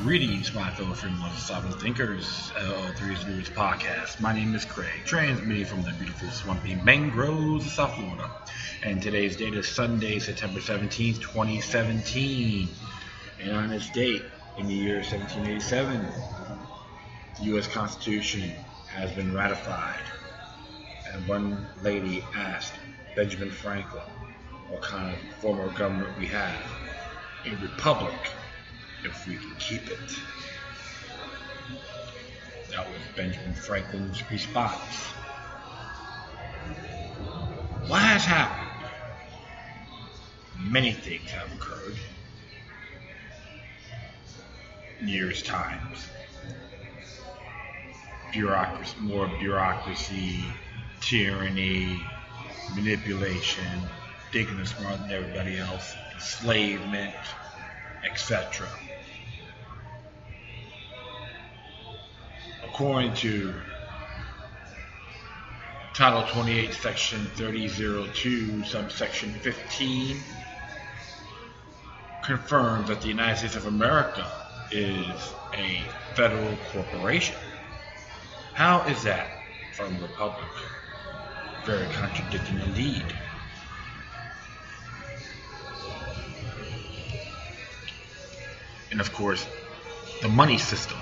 Greetings, my fellow freedom sovereign thinkers, L3's Roots Podcast. My name is Craig, transmitting from the beautiful swampy mangroves of South Florida. And today's date is Sunday, September 17th, 2017. And on this date, in the year 1787, the U.S. Constitution has been ratified. And one lady asked Benjamin Franklin what kind of form of government we have. A republic, if we can keep it. That was Benjamin Franklin's response. What has happened? Many things have occurred in years' times. Bureaucracy, more bureaucracy, tyranny, manipulation, thinking they're smarter than everybody else, enslavement, etc. According to Title 28, Section 3002, subsection 15, confirms that the United States of America is a federal corporation. How is that from a republic? Very contradicting indeed. And of course, the money system.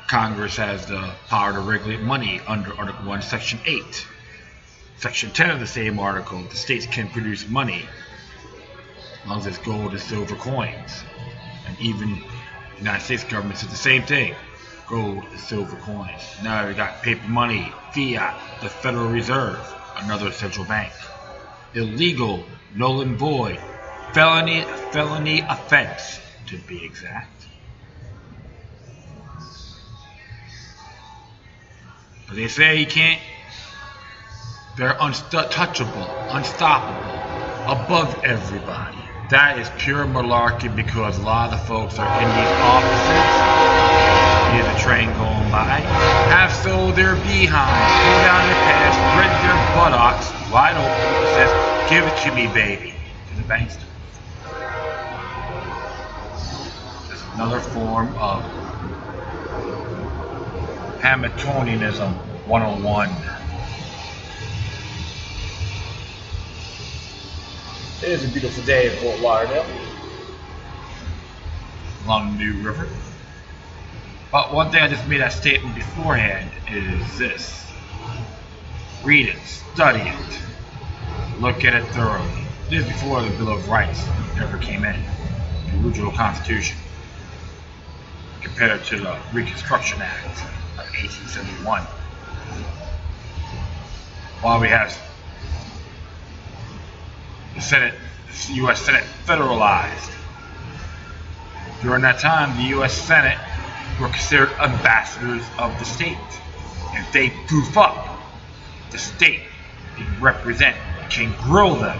Congress has the power to regulate money under Article 1, Section 8. Section 10 of the same article, the states can produce money as long as it's gold and silver coins. And even the United States government says the same thing, gold and silver coins. Now we got paper money, fiat, the Federal Reserve, another central bank. Illegal, null and void, felony offense, to be exact. But they say you can't, they're untouchable, unstoppable, above everybody. That is pure malarkey because a lot of the folks are in these offices, here's a train going by, have sold their behind, pulled down their pants, spread their buttocks wide open, and says, give it to me, baby, to the banksters. Another form of Hamiltonianism 101. It is a beautiful day in Fort Lauderdale, along the New River. But one thing I just made that statement beforehand is this. Read it, study it, look at it thoroughly. This is before the Bill of Rights ever came in, the original Constitution, compared to the Reconstruction Act of 1871. While we have the U.S. Senate federalized, during that time the U.S. Senate were considered ambassadors of the state. If they goof up, the state they represent can grill them,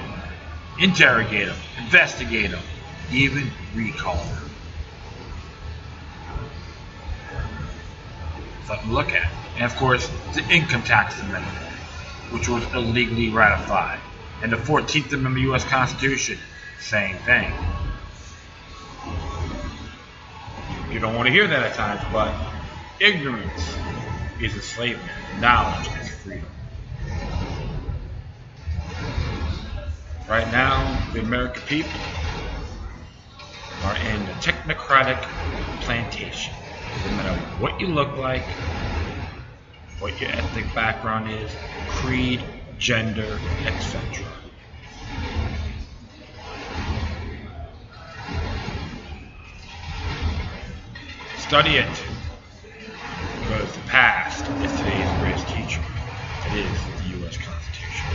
interrogate them, investigate them, even recall them. Something to look at. And of course, the Income Tax Amendment, which was illegally ratified. And the 14th Amendment of the U.S. Constitution, same thing. You don't want to hear that at times, but ignorance is enslavement. Knowledge is freedom. Right now, the American people are in the technocratic plantation. No matter what you look like, what your ethnic background is, creed, gender, etc. Study it, because the past is today's greatest teacher. It is the U.S. Constitution.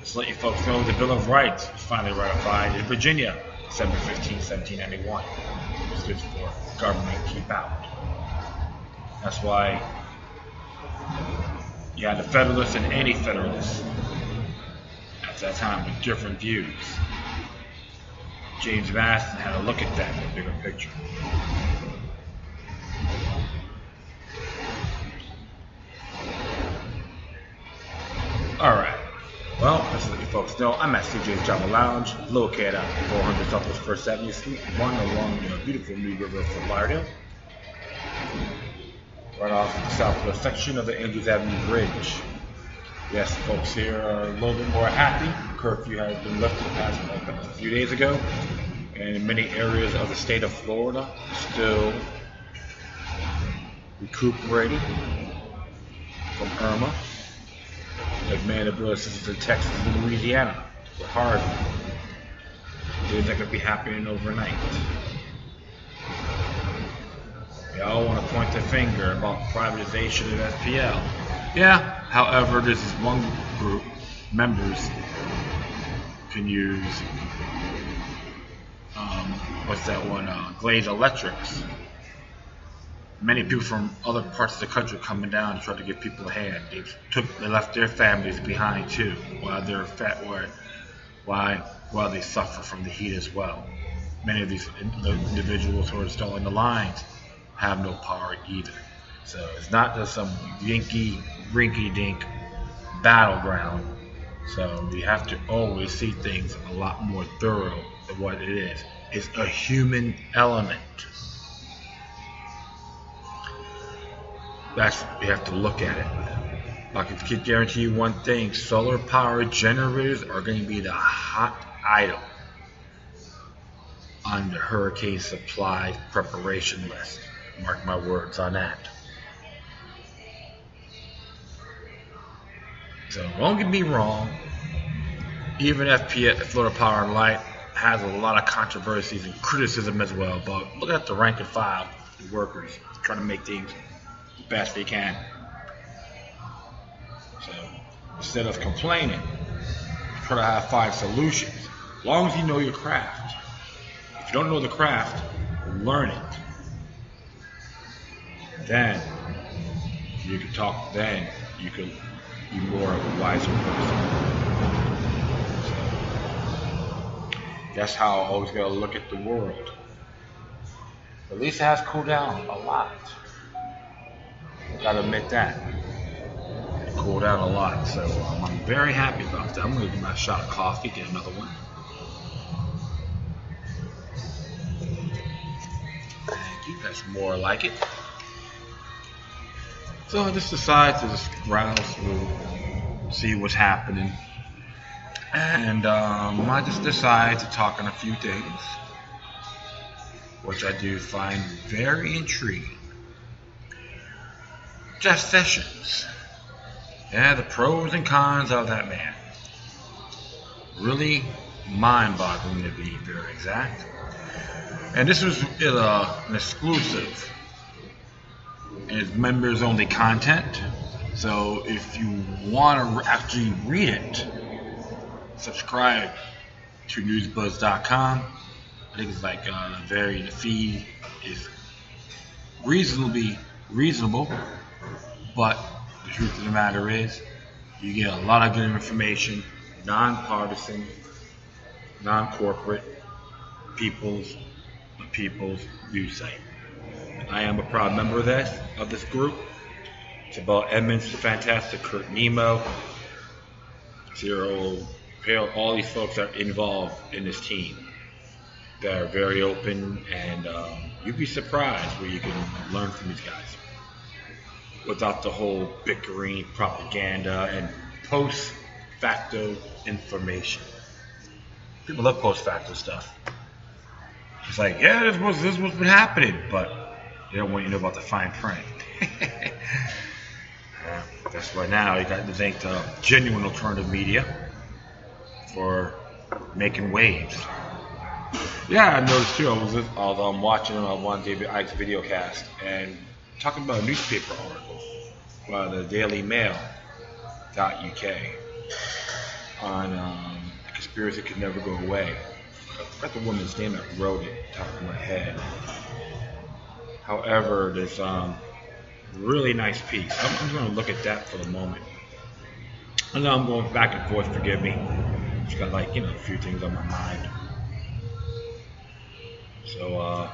Just to let you folks know, the Bill of Rights was finally ratified in Virginia, December 15, 1791. It's good for government keep out. That's why you had the Federalists and Anti-Federalists at that time with different views. James Madison had a look at that in the bigger picture. Alright, Well, as you folks know, I'm at CJ's Java Lounge, located at 400 Southwest First Avenue, Suite 1 along the beautiful New River of Fort Lauderdale, right off the southwest section of the Angus Avenue Bridge. Yes, folks here are a little bit more happy. Curfew has been lifted past a few days ago, and in many areas of the state of Florida still recuperating from Irma. Like man, the blessings in Texas and Louisiana were hard. Things that could be happening overnight. They all want to point their finger about privatization of SPL. Yeah, however, this is one group, members can use, what's that one, Glaze Electrics. Many people from other parts of the country coming down and trying to give people a hand. They left their families behind too, while they suffer from the heat as well. Many of these individuals who are installing the lines have no power either. So it's not just some rinky-dink battleground. So we have to always see things a lot more thorough than what it is. It's a human element. That's you have to look at it. I can guarantee you one thing: solar power generators are going to be the hot item on the hurricane supply preparation list. Mark my words on that. So don't get me wrong. Even FPS, Florida Power and Light, has a lot of controversies and criticism as well. But look at the rank and file, the workers trying to make things best they can. So instead of complaining, try to find solutions. As long as you know your craft. If you don't know the craft, learn it. Then you can talk. Then you can be more of a wiser person. So that's how I always gotta look at the world. At least it has cooled down a lot. Gotta admit that. It cooled down a lot, so I'm very happy about that. I'm gonna give my shot of coffee, get another one. Thank you, that's more like it. So I just decided to just browse through, see what's happening. And I just decided to talk on a few things, which I do find very intriguing. Jeff Sessions. Yeah, the pros and cons of that man. Really mind-boggling to be very exact. And this was an exclusive. And it's members-only content. So if you want to actually read it, subscribe to newsbuzz.com. I think it's like the fee is reasonable. But the truth of the matter is, you get a lot of good information, non-partisan, non-corporate, people's news site. I am a proud member of this group. It's about Edmonds, Fantastic, Kurt Nemo, Zero, Pale. All these folks are involved in this team. They're very open, and you'd be surprised where you can learn from these guys. Without the whole bickering, propaganda, and post-facto information. People love post-facto stuff. It's like, yeah, this is what's been happening, but they don't want you to know about the fine print. That's why now you got to thank the genuine alternative media for making waves. Yeah, I noticed too. I was watching one David Icke's video cast and talking about a newspaper article by the Daily Mail.uk on the conspiracy could never go away. I forgot the woman's name that wrote it, top of my head. However, there's really nice piece. I'm going to look at that for the moment. I know I'm going back and forth, forgive me. Just got a few things on my mind. So,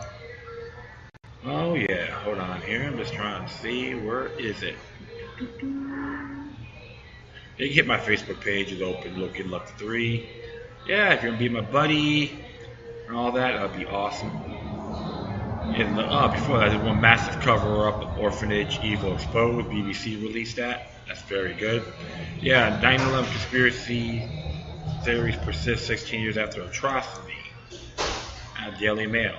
oh yeah, hold on here. I'm just trying to see, where is it? You can hit my Facebook page. It's open. Looking Left 3. Yeah, if you're going to be my buddy and all that, that would be awesome. And before that, I did one massive cover-up of Orphanage Evil Exposed. BBC released that. That's very good. Yeah, 9/11 conspiracy theories persist 16 years after atrocity at Daily Mail.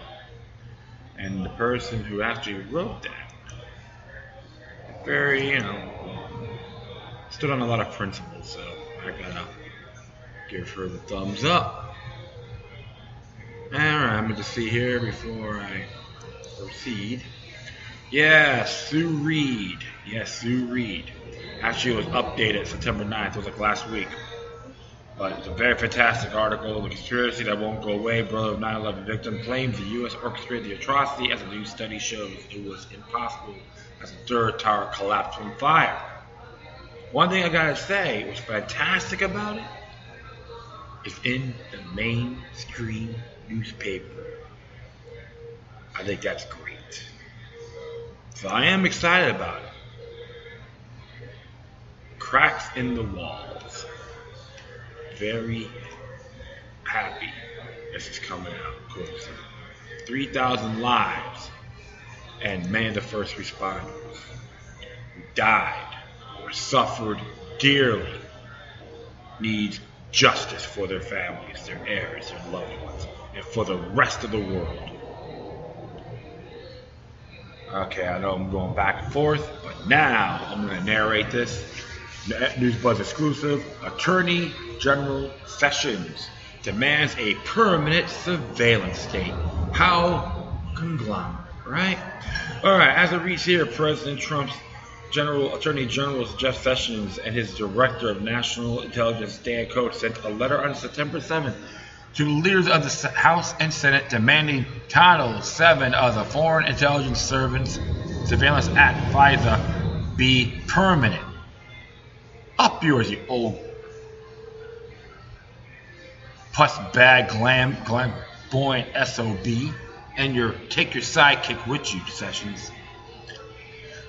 And the person who actually wrote that, very, stood on a lot of principles. So I gotta give her the thumbs up. Alright, I'm going to see here before I proceed. Yeah, Sue Reed. Yes, Sue Reed. Actually, it was updated September 9th. It was like last week. But it's a very fantastic article. The conspiracy that won't go away. Brother of 9/11 victim claims the U.S. orchestrated the atrocity. As a new study shows, it was impossible as the third tower collapsed from fire. One thing I gotta say was fantastic about it is in the mainstream newspaper. I think that's great. So I am excited about it. Cracks in the walls. Very happy this is coming out. Of course, 3,000 lives and many of the first responders who died or suffered dearly need justice for their families, their heirs, their loved ones, and for the rest of the world. Okay, I know I'm going back and forth, but now I'm going to narrate this. NewsBuzz exclusive. Attorney General Sessions demands a permanent surveillance state. How conglomerate, right? All right, as it reads here, President Trump's Attorney General Jeff Sessions and his Director of National Intelligence, Dan Coats, sent a letter on September 7th to the leaders of the House and Senate demanding Title VII of the Foreign Intelligence Surveillance Act, FISA, be permanent. Up yours, you old puss bag glam SOB, and take your sidekick with you, Sessions.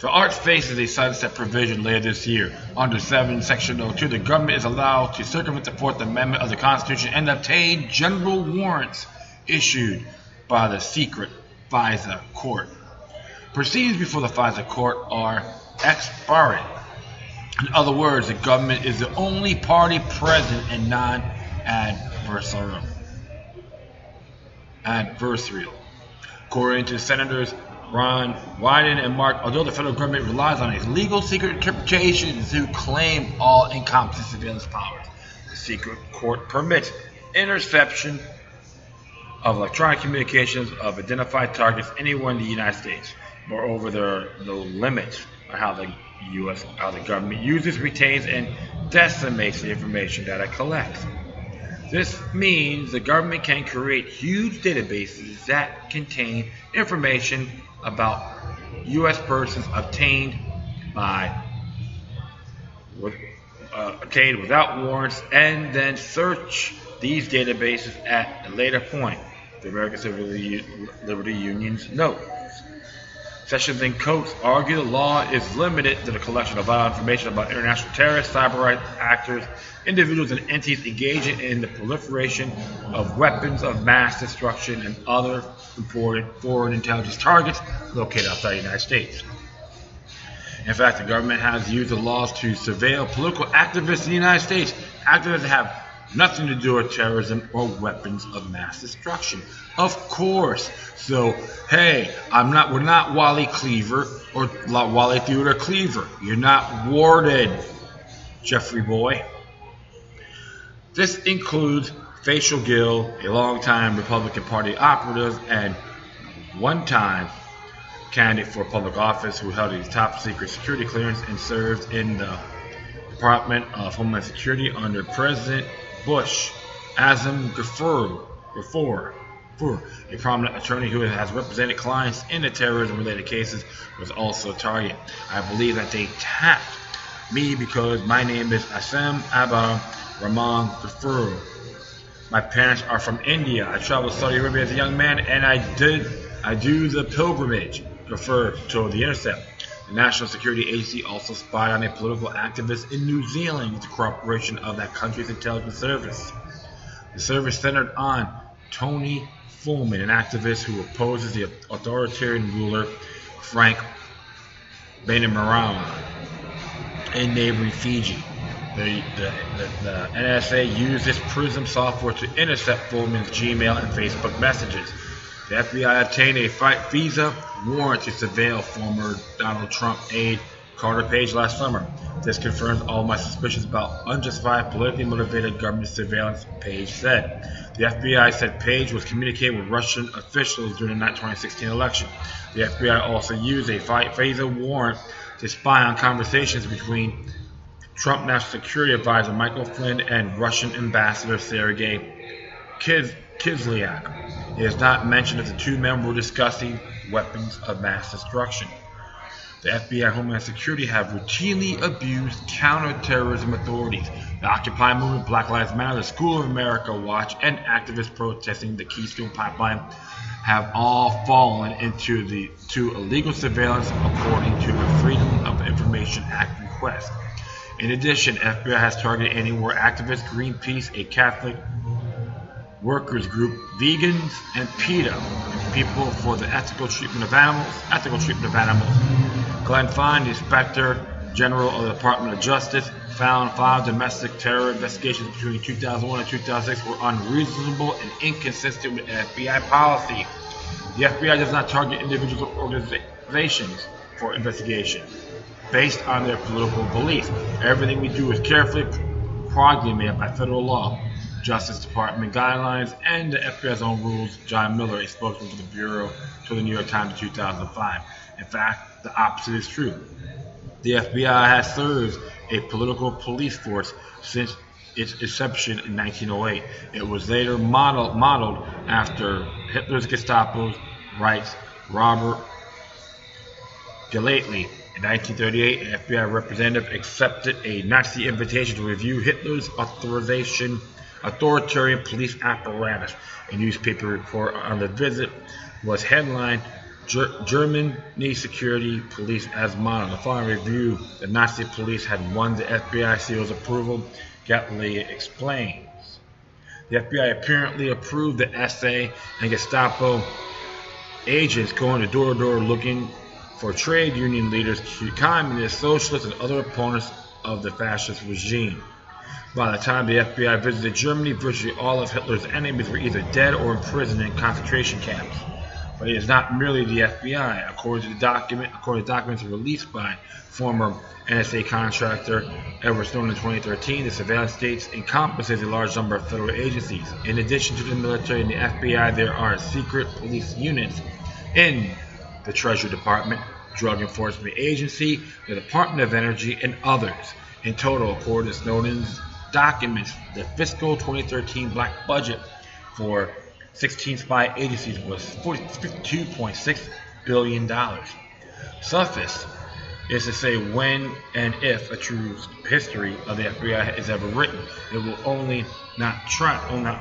The arch faces a sunset provision later this year. Under 7 Section 02, the government is allowed to circumvent the Fourth Amendment of the Constitution and obtain general warrants issued by the secret FISA court. Proceedings before the FISA court are ex parte. In other words, the government is the only party present and non-adversarial. According to Senators Ron Wyden and Mark, although the federal government relies on its legal secret interpretations to claim all encompassing surveillance powers, the secret court permits interception of electronic communications of identified targets anywhere in the United States. Moreover, there are no limits on how the government uses, retains, and decimates the information that it collects. This means the government can create huge databases that contain information about U.S. persons obtained without warrants, and then search these databases at a later point. The American Civil Liberty Union's note. Sessions and Coates argue the law is limited to the collection of vital information about international terrorists, cyber rights actors, individuals and entities engaging in the proliferation of weapons of mass destruction and other important foreign intelligence targets located outside the United States. In fact, the government has used the laws to surveil political activists in the United States, activists that have nothing to do with terrorism or weapons of mass destruction. Of course. So, hey, we're not Wally Cleaver or Wally Theodore Cleaver. You're not warded, Jeffrey boy. This includes Facial Gill, a longtime Republican Party operative and one-time candidate for public office who held a top secret security clearance and served in the Department of Homeland Security under President Bush. Azam Ghafoor, a prominent attorney who has represented clients in the terrorism-related cases, was also a target. I believe that they tapped me because my name is Assam Abba Rahman Ghafoor. My parents are from India. I traveled to Saudi Arabia as a young man, and I do the pilgrimage, Ghafoor told The Intercept. The National Security Agency also spied on a political activist in New Zealand with the cooperation of that country's intelligence service. The service centered on Tony Fullman, an activist who opposes the authoritarian ruler Frank Bainimarama in neighboring Fiji. The NSA used this PRISM software to intercept Fullman's Gmail and Facebook messages. The FBI obtained a FISA warrant to surveil former Donald Trump aide Carter Page last summer. This confirms all my suspicions about unjustified, politically motivated government surveillance, Page said. The FBI said Page was communicating with Russian officials during the 2016 election. The FBI also used a FISA warrant to spy on conversations between Trump National Security Advisor Michael Flynn and Russian Ambassador Sergei Kislyak. It is not mentioned if the two men were discussing weapons of mass destruction. The FBI and Homeland Security have routinely abused counterterrorism authorities. The Occupy movement, Black Lives Matter, the School of America Watch, and activists protesting the Keystone Pipeline have all fallen into the illegal surveillance according to the Freedom of Information Act request. In addition, FBI has targeted anti-war activists, Greenpeace, a Catholic workers group, vegans, and PETA, people for the ethical treatment of animals. Glenn Fine, the Inspector General of the Department of Justice, found 5 domestic terror investigations between 2001 and 2006 were unreasonable and inconsistent with FBI policy. The FBI does not target individuals or organizations for investigation based on their political beliefs. Everything we do is carefully regulated by federal law, Justice Department guidelines, and the FBI's own rules. John Miller, a spokesman for the Bureau, told the New York Times in 2005. In fact, the opposite is true. The FBI has served a political police force since its inception in 1908. It was later modeled after Hitler's Gestapo, writes Robert Galately. In 1938, an FBI representative accepted a Nazi invitation to review Hitler's authoritarian police apparatus. A newspaper report on the visit was headlined Germany Security Police as Model. The following review, the Nazi police had won the FBI seal's approval, Gatley explains. The FBI apparently approved the SA and Gestapo agents going door to door looking for trade union leaders, communists, socialists, and other opponents of the fascist regime. By the time the FBI visited Germany, virtually all of Hitler's enemies were either dead or imprisoned in concentration camps. But it is not merely the FBI. According to documents released by former NSA contractor Edward Snowden in 2013, the surveillance state encompasses a large number of federal agencies. In addition to the military and the FBI, there are secret police units in the Treasury Department, Drug Enforcement Agency, the Department of Energy, and others. In total, according to Snowden's documents, the fiscal 2013 black budget for 16 spy agencies was $52.6 billion. Suffice is to say, when and if a true history of the FBI is ever written, it will not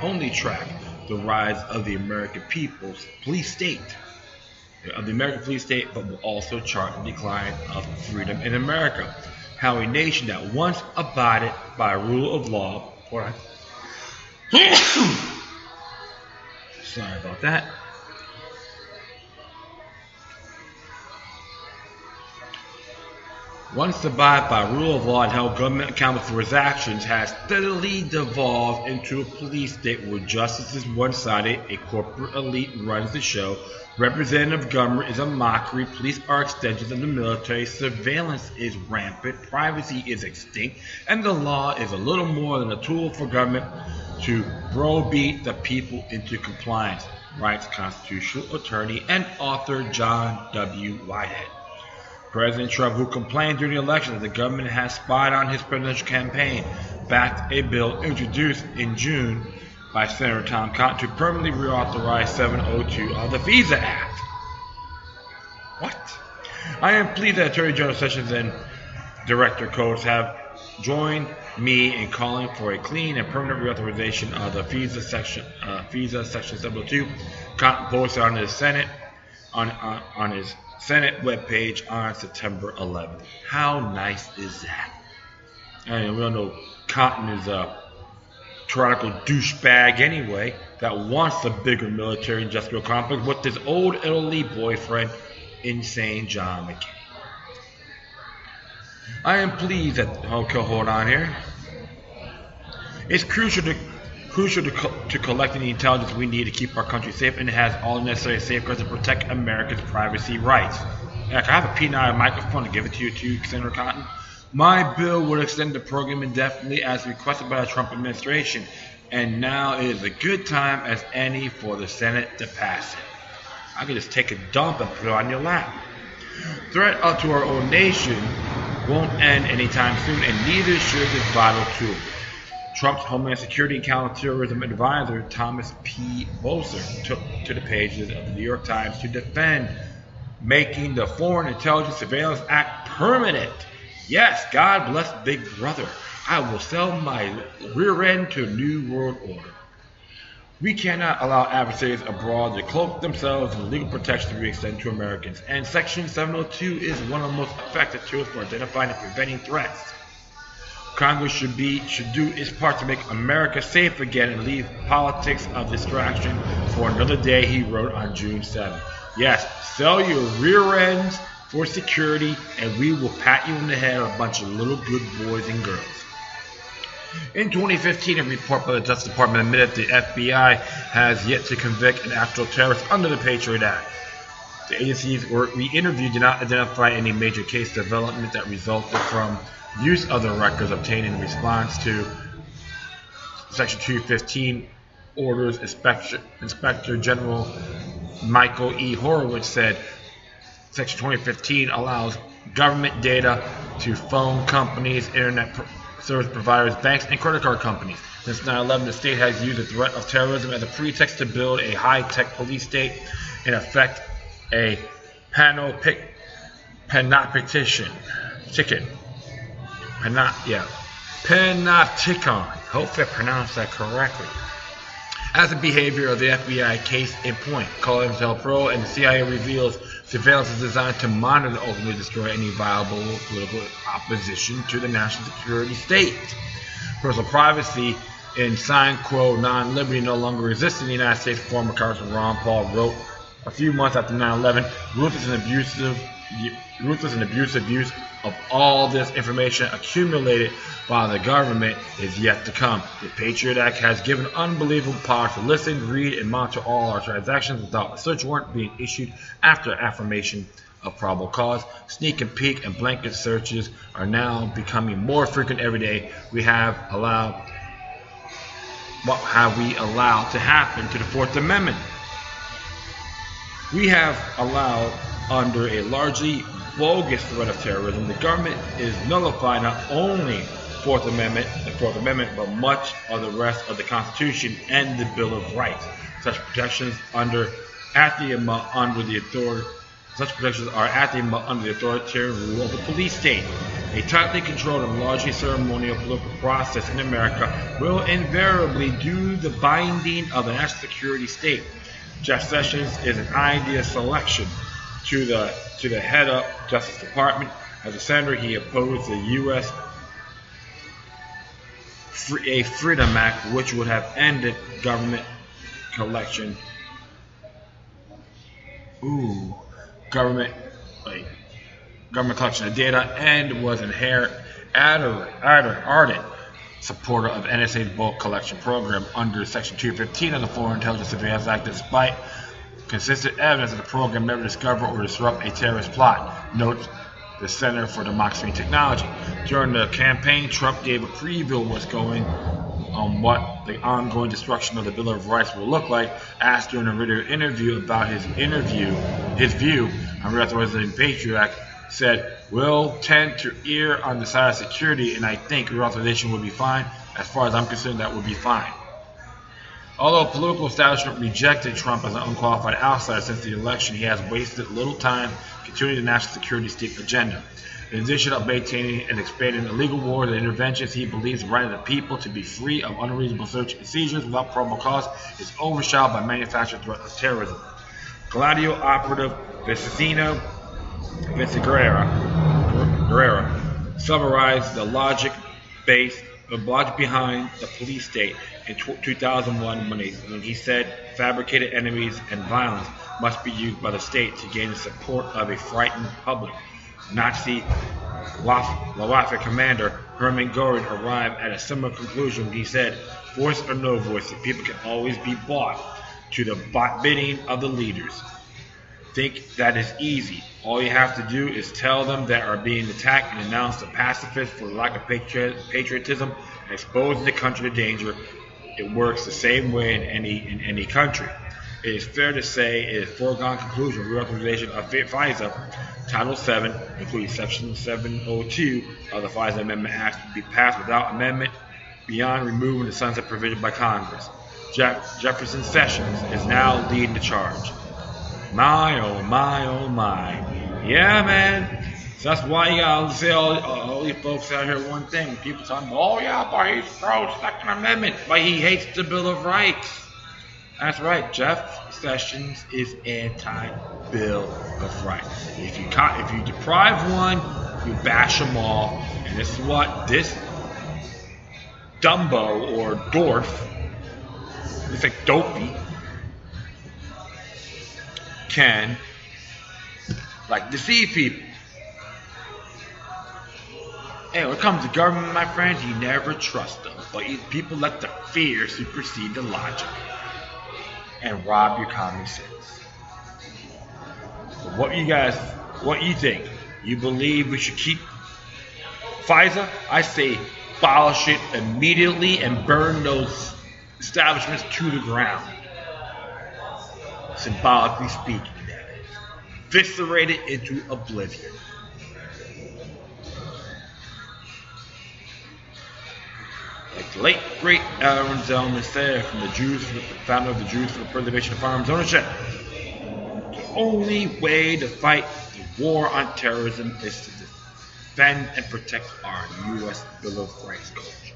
only track the rise of the American police state, but will also chart the decline of freedom in America. How a nation that once abided by rule of law, sorry about that. Once abided by rule of law and held government accountable for its actions, has steadily devolved into a police state where justice is one-sided, a corporate elite runs the show, representative government is a mockery, police are extensions of the military, surveillance is rampant, privacy is extinct, and the law is a little more than a tool for government to browbeat the people into compliance, writes constitutional attorney and author John W. Whitehead. President Trump, who complained during the election that the government has spied on his presidential campaign, backed a bill introduced in June by Senator Tom Cotton to permanently reauthorize 702 of the Visa Act. What? I am pleased that Attorney General Sessions and Director Coates have joined me in calling for a clean and permanent reauthorization of the Visa Section 702. Cotton posted on his Senate webpage on September 11th. How nice is that? And we all know Cotton is a tyrannical douchebag anyway that wants a bigger military industrial complex with his old Italy boyfriend, insane John McCain. I am pleased that hold on here. It's crucial to collecting the intelligence we need to keep our country safe, and it has all the necessary safeguards to protect America's privacy rights. Heck, I have a P9 microphone to give it to you too, Senator Cotton. My bill would extend the program indefinitely as requested by the Trump administration, and now it is a good time as any for the Senate to pass it. I can just take a dump and put it on your lap. Threat to our own nation won't end anytime soon, and neither should this vital tool. Trump's Homeland Security and Counterterrorism Advisor Thomas P. Boser took to the pages of the New York Times to defend making the Foreign Intelligence Surveillance Act permanent. Yes, God bless Big Brother. I will sell my rear end to a new world order. We cannot allow adversaries abroad to cloak themselves in legal protections we extend to Americans, and Section 702 is one of the most effective tools for identifying and preventing threats. Congress should do its part to make America safe again and leave politics of distraction for another day, he wrote on June 7th. Yes, sell your rear ends for security, and we will pat you in the head a bunch of little good boys and girls. In 2015, a report by the Justice Department admitted the FBI has yet to convict an actual terrorist under the Patriot Act. The agencies we interviewed did not identify any major case development that resulted from use of the records obtained in response to Section 215 orders. Inspector General Michael E. Horowitz said Section 2015 allows government data to phone companies, internet service providers, banks, and credit card companies. Since 9/11, the state has used the threat of terrorism as a pretext to build a high-tech police state and effect a panopticon. Hopefully I pronounced that correctly. As the behavior of the FBI case in point, Call Intel Pro and the CIA reveals surveillance is designed to monitor and ultimately destroy any viable political opposition to the national security state. Personal privacy in sine qua non liberty no longer exists in the United States, former Congressman Ron Paul wrote a few months after 9/11. Ruthless and abusive use of all this information accumulated by the government is yet to come. The Patriot Act has given unbelievable power to listen, read, and monitor all our transactions without a search warrant being issued after affirmation of probable cause. Sneak and peek and blanket searches are now becoming more frequent every day. What have we allowed to happen to the Fourth Amendment? We have allowed, under a largely bogus threat of terrorism, the government is nullifying not only the Fourth Amendment, but much of the rest of the Constitution and the Bill of Rights. Such protections are under the authoritarian rule of the police state. A tightly controlled and largely ceremonial political process in America will invariably do the binding of the national security state. Jeff Sessions is an ideal selection to the head of Justice Department. As a senator, he opposed the U.S. Freedom Act, which would have ended government collection of data, and was an ardent supporter of NSA's bulk collection program under Section 215 of the Foreign Intelligence Surveillance Act, despite consistent evidence that the program never discovered or disrupt a terrorist plot, notes the Center for Democracy and Technology. During the campaign, Trump gave a preview of what's going on, what the ongoing destruction of the Bill of Rights will look like. Asked during a radio interview about his view on reauthorizing the Patriot Act, said, "We'll tend to err on the side of security, and I think reauthorization will be fine. As far as I'm concerned, that will be fine." Although political establishment rejected Trump as an unqualified outsider since the election, he has wasted little time continuing the national security state agenda. In addition of maintaining and expanding illegal wars and interventions, he believes the right of the people to be free of unreasonable search and seizures without probable cause is overshadowed by manufactured threat of terrorism. Gladio operative Vicentino Vincent Guerrera summarized the logic behind the police state in 2001 when he said fabricated enemies and violence must be used by the state to gain the support of a frightened public. Nazi Waffe commander Hermann Goring arrived at a similar conclusion when he said, voice or no voice, the people can always be bought to the bidding of the leaders. Think that is easy. All you have to do is tell them that are being attacked and announce the pacifists for lack of patriotism and exposing the country to danger. It works the same way in any country. It is fair to say it is a foregone conclusion reauthorization of FISA, Title VII, including Section 702 of the FISA Amendment Act, to be passed without amendment beyond removing the sunset provision by Congress. Jefferson Sessions is now leading the charge. My, oh my, oh my. Yeah, man. So that's why you gotta say all you folks out here one thing. People talking, oh yeah, but he's pro-Second Amendment, but he hates the Bill of Rights. That's right, Jeff Sessions is anti-Bill of Rights. If you deprive one, you bash them all. And this is what this Dumbo or Dwarf, it's like Dopey, can deceive people. Hey, when it comes to government, my friends, you never trust them. But people let the fear supersede the logic and rob your common sense. But what you think? You believe we should keep FISA? I say abolish it immediately and burn those establishments to the ground. Symbolically speaking, that is. Eviscerate it into oblivion. Like the late great Aaron Zellman said, from the founder of the Jews for the Preservation of Firearms Ownership, the only way to fight the war on terrorism is to defend and protect our U.S. Bill of Rights culture.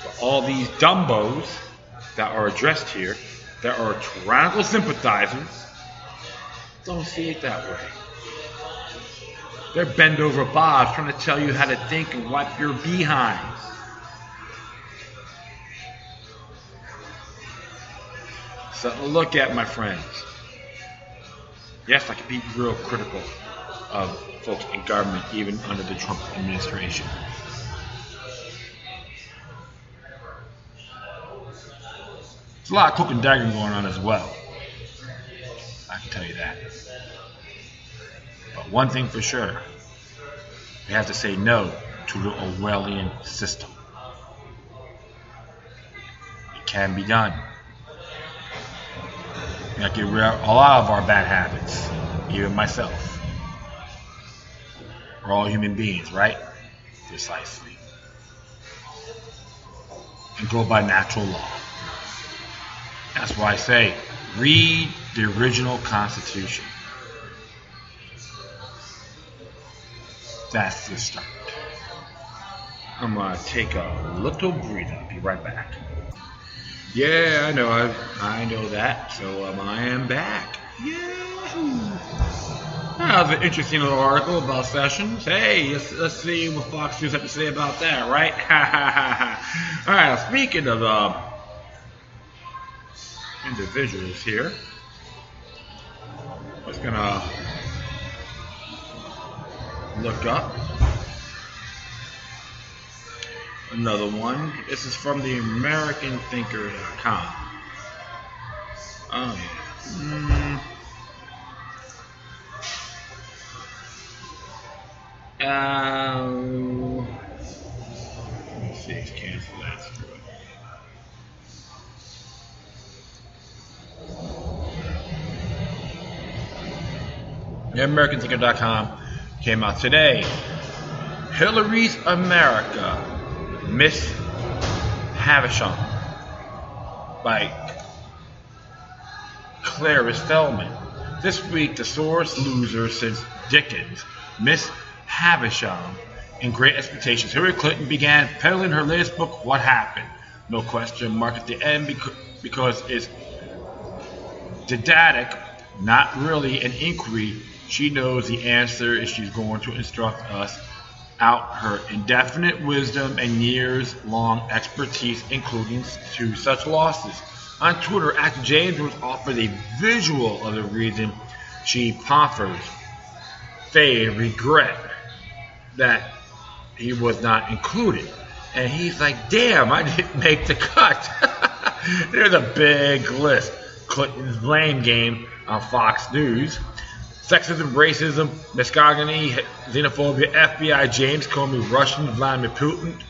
For all these dumbos that are addressed here, that are tyrannical sympathizers, don't see it that way. They're bend over bobs trying to tell you how to think and wipe your behinds. Something to look at, my friends. Yes, I can be real critical of folks in government, even under the Trump administration. There's a lot of cloak and dagger going on as well. I can tell you that. But one thing for sure, we have to say no to the Orwellian system. It can be done. We have to get rid of a lot of our bad habits, even myself. We're all human beings, right? Precisely. And go by natural law. That's why I say, read the original Constitution. That's the start. I'm going to take a little breather. I'll be right back. Yeah, I know that. So I am back. Yahoo! That was an interesting little article about Sessions. Hey, let's see what Fox News have to say about that, right? All right, now speaking of individuals here, I was going to look up another one. This is from the AmericanThinker.com. Let me see, cancel that. The AmericanThinker.com came out today. Hillary's America, Miss Havisham, by Clarice Feldman. This week, the sorest loser since Dickens, Miss Havisham, in Great Expectations. Hillary Clinton began peddling her latest book, What Happened? No question mark at the end because it's didactic, not really an inquiry. She knows the answer is she's going to instruct us out her indefinite wisdom and years-long expertise, including to such losses. On Twitter, Actor James was offered a visual of the reason she proffers Faye regret that he was not included. And he's like, damn, I didn't make the cut. There's a big list. Clinton's blame game on Fox News. Sexism, racism, misogyny, xenophobia, FBI, James Comey, Russian, Vladimir Putin,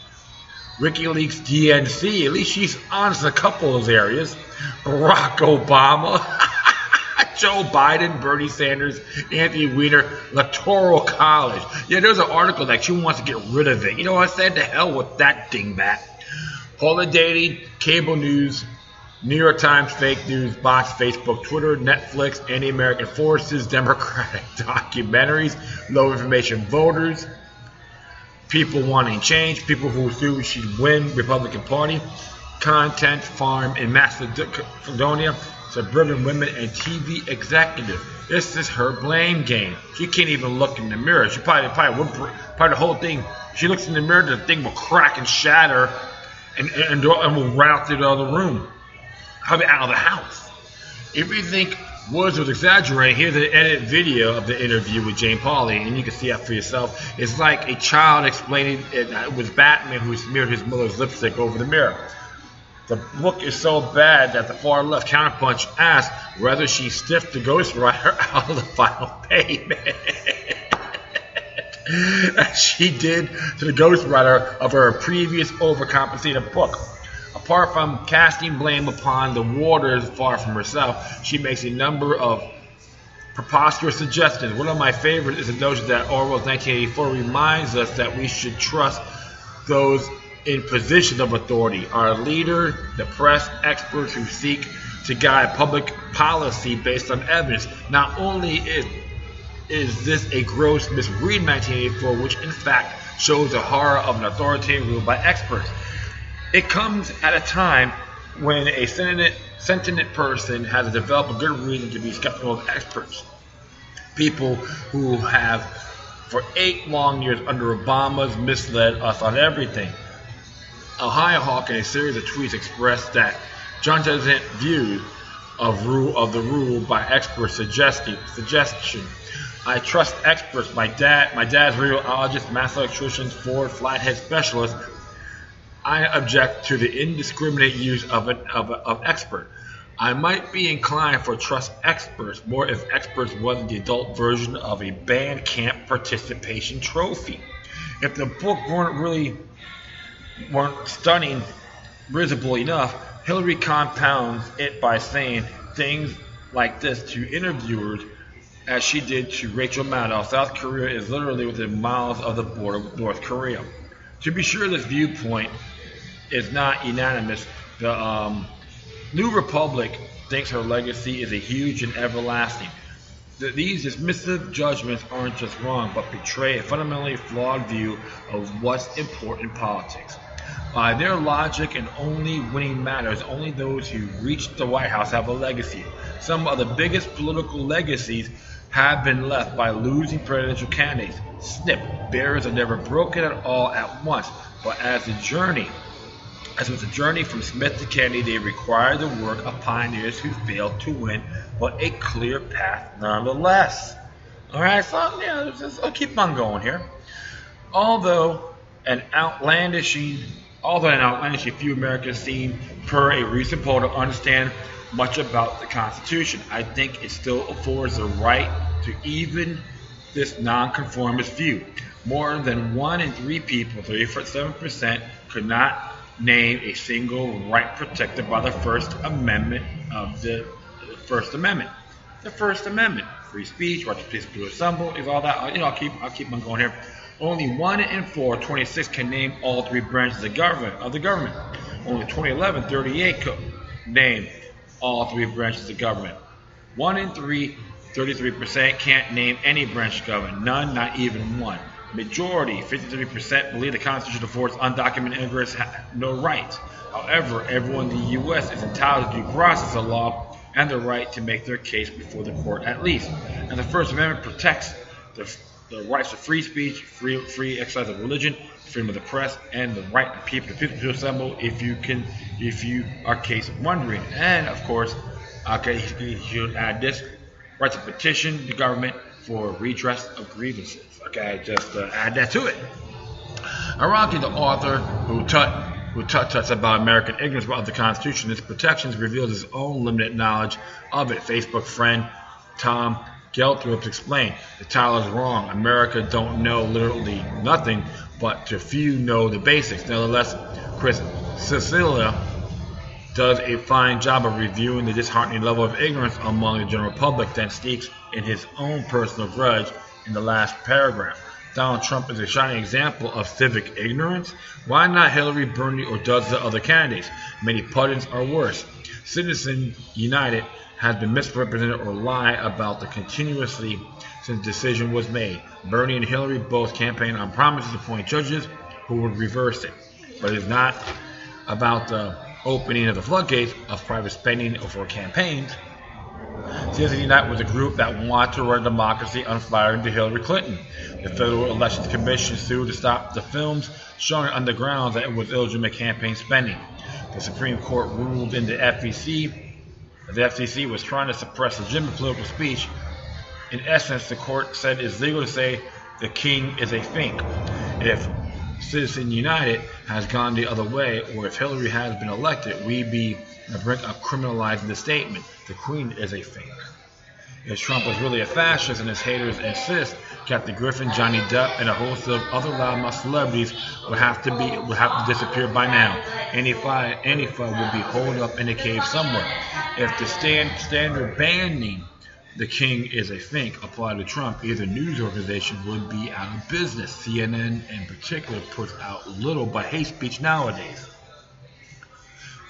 WikiLeaks, DNC. At least she's honest in a couple of those areas. Barack Obama, Joe Biden, Bernie Sanders, Anthony Weiner, Electoral College. Yeah, there's an article that she wants to get rid of it. You know what I said? To hell with that dingbat. Holiday, cable news, New York Times, fake news, bots, Facebook, Twitter, Netflix, anti-American forces, Democratic documentaries, low information voters, people wanting change, people who thought she'd win Republican Party, content farm in Macedonia, suburban women, and TV executive. This is her blame game. She can't even look in the mirror. She probably the whole thing. She looks in the mirror, the thing will crack and shatter, and will run out through the other room. Probably out of the house. If you think Woods was exaggerating, here's an edited video of the interview with Jane Pauley, and you can see that for yourself. It's like a child explaining it was Batman who smeared his mother's lipstick over the mirror. The book is so bad that the far left counterpunch asked whether she stiffed the ghostwriter out of the final payment. As she did to the ghostwriter of her previous overcompensated book. Apart from casting blame upon the waters far from herself, she makes a number of preposterous suggestions. One of my favorites is the notion that Orwell's 1984 reminds us that we should trust those in positions of authority, our leader, the press, experts who seek to guide public policy based on evidence. Not only is this a gross misread 1984, which in fact shows the horror of an authoritative rule by experts. It comes at a time when a sentient person has developed a good reason to be skeptical of experts. People who have, for 8 long years under Obama's, misled us on everything. Ohio Hawk in a series of tweets expressed that John doesn't view of the rule by experts suggestion. I trust experts. My dad's radiologist, math electricians, Ford, flathead specialist. I object to the indiscriminate use of expert. I might be inclined for trust experts more if experts wasn't the adult version of a band camp participation trophy. If the book weren't stunning, risible enough, Hillary compounds it by saying things like this to interviewers as she did to Rachel Maddow. South Korea is literally within miles of the border with North Korea. To be sure, this viewpoint is not unanimous. The New Republic thinks her legacy is a huge and everlasting. These dismissive judgments aren't just wrong, but betray a fundamentally flawed view of what's important in politics. By their logic and only winning matters, only those who reach the White House have a legacy. Some of the biggest political legacies have been left by losing presidential candidates. Snip, barriers are never broken at all at once, but as with the journey from Smith to Kennedy, they require the work of pioneers who failed to win, but a clear path nonetheless. Alright, so yeah, I'll keep on going here. Although an outlandish few Americans seem, per a recent poll, to understand much about the Constitution, I think it still affords the right to even this nonconformist view. More than 1 in 3 people, 37%, could not name a single right protected by the First Amendment of the First Amendment. The First Amendment, free speech, right to peacefully assemble, is all that. I'll keep on going here. Only 1 in 4, 26, can name all 3 branches of the government. Only 2011, 38 could name all 3 branches of the government. 1 in 3, 33%, can't name any branch of government. None, not even one. Majority, 53%, believe the Constitution affords undocumented immigrants no rights. However, everyone in the U.S. is entitled to due process of law and the right to make their case before the court at least. And the First Amendment protects the rights of free speech, free exercise of religion, freedom of the press, and the right of people to assemble if you are case wondering. And of course, okay, you should add this: right to petition the government for redress of grievances. Okay, just add that to it. Ironically, the author who tuts about American ignorance about the Constitution and its protections reveals his own limited knowledge of it. Facebook friend Tom Geltrup explained, the title is wrong. America don't know literally nothing, but too few know the basics. Nevertheless, Chris Cecilia does a fine job of reviewing the disheartening level of ignorance among the general public, then speaks in his own personal grudge in the last paragraph. Donald Trump is a shining example of civic ignorance. Why not Hillary, Bernie, or dozens of other candidates? Many pundits are worse. Citizens United has been misrepresented or lied about continuously since the decision was made. Bernie and Hillary both campaigned on promises to appoint judges who would reverse it. But it is not about the opening of the floodgates of private spending for campaigns. Citizens United was a group that wanted to run democracy on fire into Hillary Clinton. The Federal Elections Commission sued to stop the films showing on the grounds that it was illegitimate campaign spending. The Supreme Court ruled in the FCC was trying to suppress legitimate political speech. In essence, the court said it's legal to say the king is a fink. If Citizens United has gone the other way, or if Hillary has been elected, we'd be on the brink of criminalizing the statement. The queen is a fink. If Trump was really a fascist and his haters insist, Captain Griffin, Johnny Depp, and a host of other loudmouth celebrities would have to disappear by now. Antifa would be holed up in a cave somewhere. If the standard banning the king is a fink applied to Trump, either news organization would be out of business. CNN in particular puts out little but hate speech nowadays.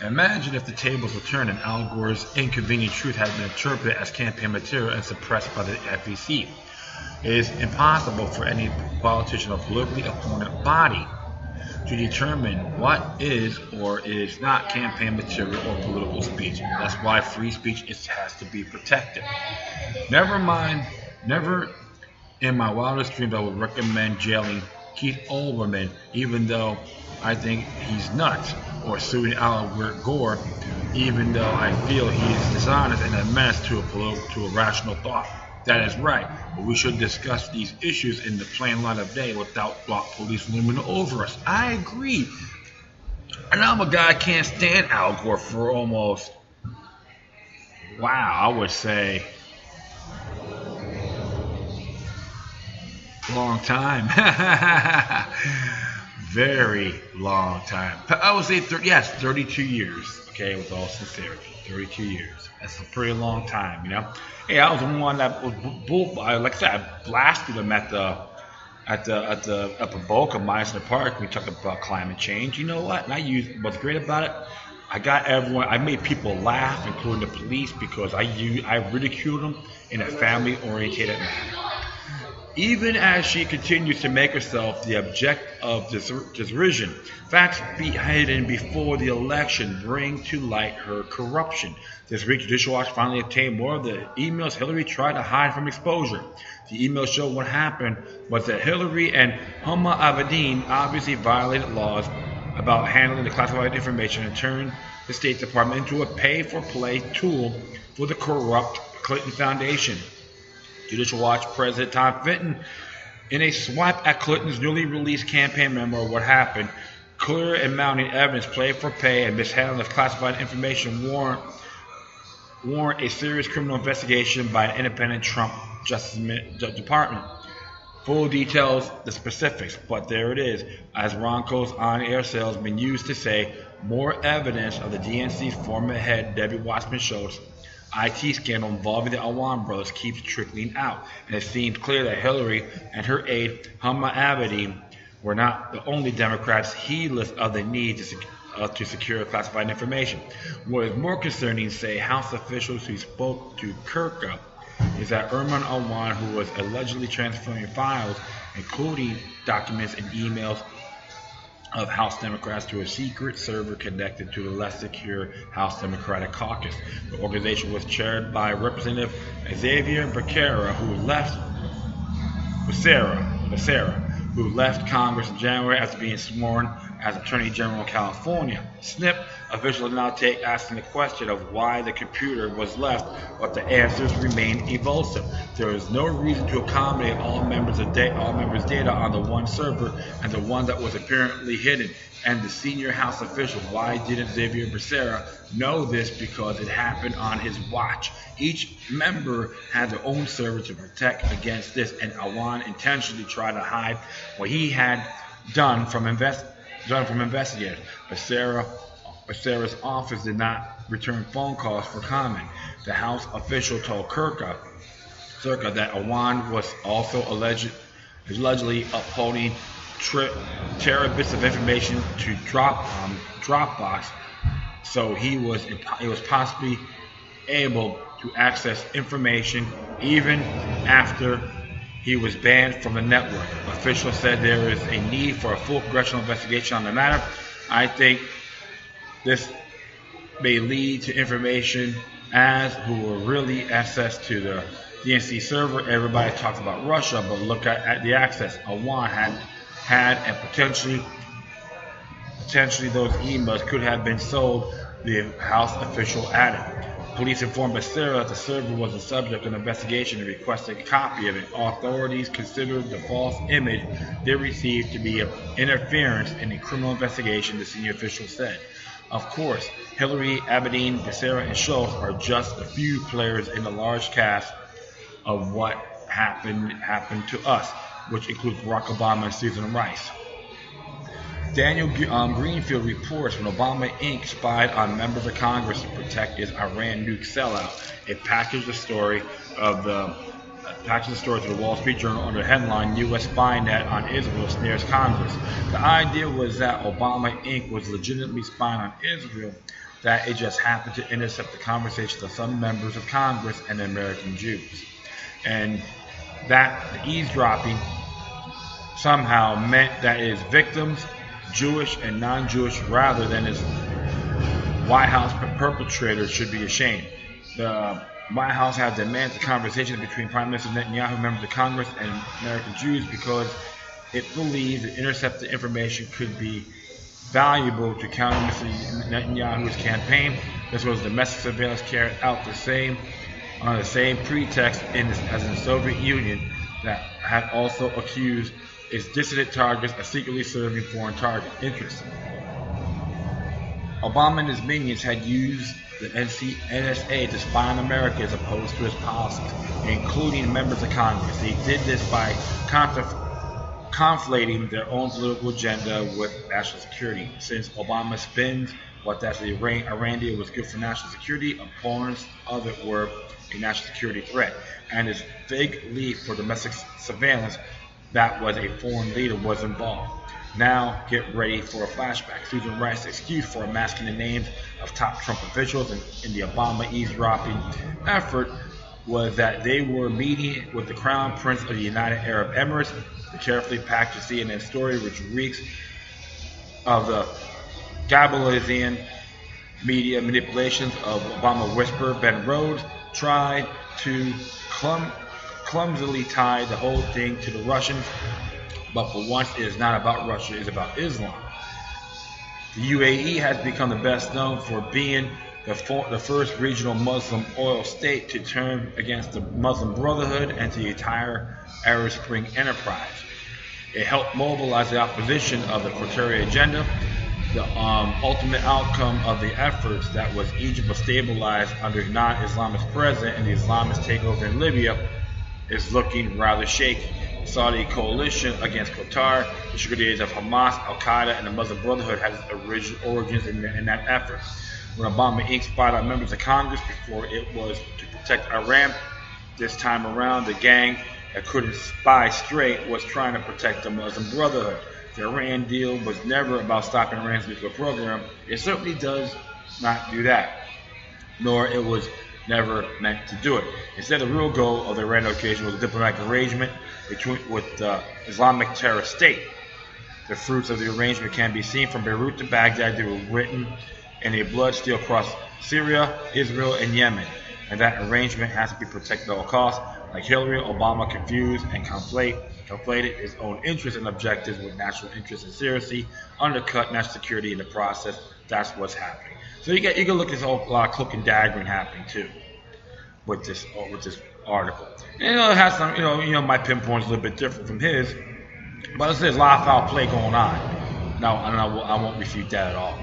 Imagine if the tables were turned and Al Gore's inconvenient truth had been interpreted as campaign material and suppressed by the FEC. It is impossible for any politician or politically appointed body to determine what is or is not campaign material or political speech. That's why free speech has to be protected. Never in my wildest dreams I would recommend jailing Keith Olbermann, even though I think he's nuts, or suing Al Gore, even though I feel he is dishonest and a menace to a rational thought. That is right, but we should discuss these issues in the plain light of day without police looming over us. I agree. And I'm a guy I can't stand Al Gore for almost, I would say, long time. Very long time. I would say 32 years. Okay, with all sincerity, 32 years. That's a pretty long time, you know. Hey, I was the one that was like I said, I blasted him at Boca Meisner Park. We talked about climate change. You know what? And what's great about it. I made people laugh, including the police, because I ridiculed them in a family-oriented manner. Even as she continues to make herself the object of derision, facts hidden before the election bring to light her corruption. This week, Judicial Watch finally obtained more of the emails Hillary tried to hide from exposure. The emails show what happened was that Hillary and Huma Abedin obviously violated laws about handling the classified information and turned the State Department into a pay-for-play tool for the corrupt Clinton Foundation. Judicial Watch President Tom Fitton, in a swipe at Clinton's newly released campaign memo of what happened, clear and mounting evidence, play for pay, and mishandling of classified information warrant a serious criminal investigation by an independent Trump Justice Department. Full details, the specifics, but there it is. As Ronco's on-air salesman used to say, more evidence of the DNC's former head, Debbie Wasserman Schultz, IT scandal involving the Awan brothers keeps trickling out, and it seems clear that Hillary and her aide, Huma Abedin, were not the only Democrats heedless of the need to secure classified information. What is more concerning, say House officials who spoke to Kirka, is that Erman Awan, who was allegedly transferring files, including documents and emails of House Democrats to a secret server connected to the less secure House Democratic Caucus. The organization was chaired by Representative Xavier Becerra, who left Congress in January after being sworn as Attorney General of California. SNP officials now take asking the question of why the computer was left, but the answers remain evasive. There is no reason to accommodate all members' data on the one server and the one that was apparently hidden. And the senior House officials, why didn't Xavier Becerra know this? Because it happened on his watch. Each member had their own server to protect against this, and Awan intentionally tried to hide what he had done from investigators. Becerra's office did not return phone calls for comment. The House official told Circa that Awan was also allegedly uploading terabits of information to Dropbox, so he was possibly able to access information even after he was banned from the network. Officials said there is a need for a full congressional investigation on the matter. I think this may lead to information as who were really access to the DNC server. Everybody talks about Russia, but look at the access. Awan had and potentially those emails could have been sold, the House official added. Police informed Becerra that the server was the subject of an investigation and requested a copy of it. Authorities considered the false image they received to be interference in a criminal investigation, the senior official said. Of course, Hillary, Abedin, Becerra, and Schultz are just a few players in the large cast of what happened to us, which includes Barack Obama and Susan Rice. Daniel Greenfield reports when Obama Inc. spied on members of Congress to protect his Iran nuke sellout. It packaged the story to the Wall Street Journal under the headline "U.S. Spy Net on Israel Snares Congress." The idea was that Obama Inc. was legitimately spying on Israel, that it just happened to intercept the conversations of some members of Congress and the American Jews, and that the eavesdropping somehow meant that its victims, Jewish and non-Jewish, rather than its White House perpetrators, should be ashamed. The White House has demanded the conversation between Prime Minister Netanyahu, members of Congress, and American Jews because it believes the intercepted information could be valuable to counter Mr. Netanyahu's campaign. This was domestic surveillance carried out on the same pretext as in the Soviet Union that had also accused its dissident targets of secretly serving foreign target interests. Obama and his minions had used the NSA to spy on America as opposed to his policies, including members of Congress. They did this by conflating their own political agenda with national security. Since Obama spins what that the Iran deal was good for national security, opponents of it were a national security threat, and his vague leaf for domestic surveillance that was a foreign leader was involved. Now get ready for a flashback. Susan Rice's excuse for masking the names of top Trump officials in the Obama eavesdropping effort was that they were meeting with the Crown Prince of the United Arab Emirates. The carefully packaged CNN story, which reeks of the Gabalizian media manipulations of Obama whisperer Ben Rhodes, tried to clumsily tie the whole thing to the Russians, but for once it is not about Russia, it is about Islam. The UAE has become the best known for being the first regional Muslim oil state to turn against the Muslim Brotherhood and the entire Arab Spring enterprise. It helped mobilize the opposition of the Corporatism agenda. The ultimate outcome of the efforts that was Egypt was stabilized under non-Islamist president, and the Islamist takeover in Libya is looking rather shaky. Saudi coalition against Qatar, the sugar days of Hamas, Al-Qaeda, and the Muslim Brotherhood has its original origins in that effort. When Obama Inc. spied on members of Congress before it was to protect Iran, this time around the gang that couldn't spy straight was trying to protect the Muslim Brotherhood. The Iran deal was never about stopping Iran's nuclear program. It certainly does not do that, nor it was never meant to do it. Instead, the real goal of the Iran occasion was a diplomatic arrangement with the Islamic terrorist state. The fruits of the arrangement can be seen from Beirut to Baghdad. They were written in a blood steel across Syria, Israel, and Yemen. And that arrangement has to be protected at all costs. Like Hillary, Obama confused and conflated his own interests and objectives with national interests and seriously undercut national security in the process. That's what's happening. So you can look at this whole cloak and daggering happening too with this article. And it has some, my pinpoint's a little bit different from his, but there's a lot of foul play going on. No, I won't refute that at all.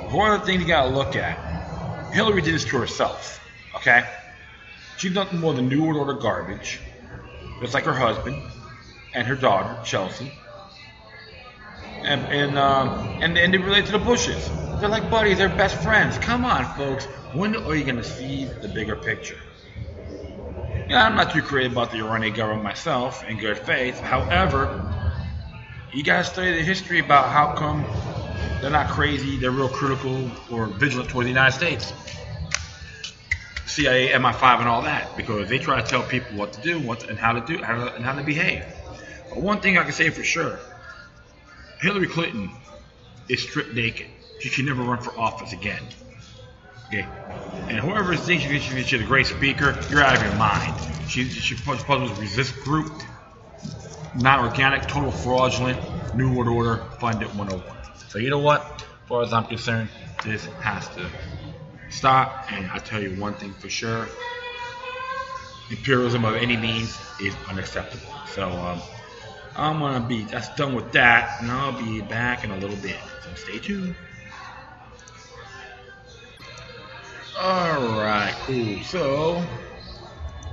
One of the things you got to look at, Hillary did this to herself. Okay, she's nothing more than New World Order garbage, just like her husband and her daughter Chelsea. And they relate to the Bushes. They're like buddies. They're best friends. Come on, folks. When are you going to see the bigger picture? I'm not too crazy about the Iranian government myself, in good faith. However, you got to study the history about how come they're not crazy. They're real critical or vigilant toward the United States. CIA, MI5, and all that, because they try to tell people what to do, and how to behave. But one thing I can say for sure, Hillary Clinton is stripped naked. She can never run for office again. Okay, and whoever thinks she's a great speaker, you're out of your mind. She part of a resist group, non-organic, total fraudulent, New World Order funded 101. So you know what? As far as I'm concerned, this has to stop. And I tell you one thing for sure: imperialism of any means is unacceptable. So that's done with that, and I'll be back in a little bit. So stay tuned. Alright, cool. So,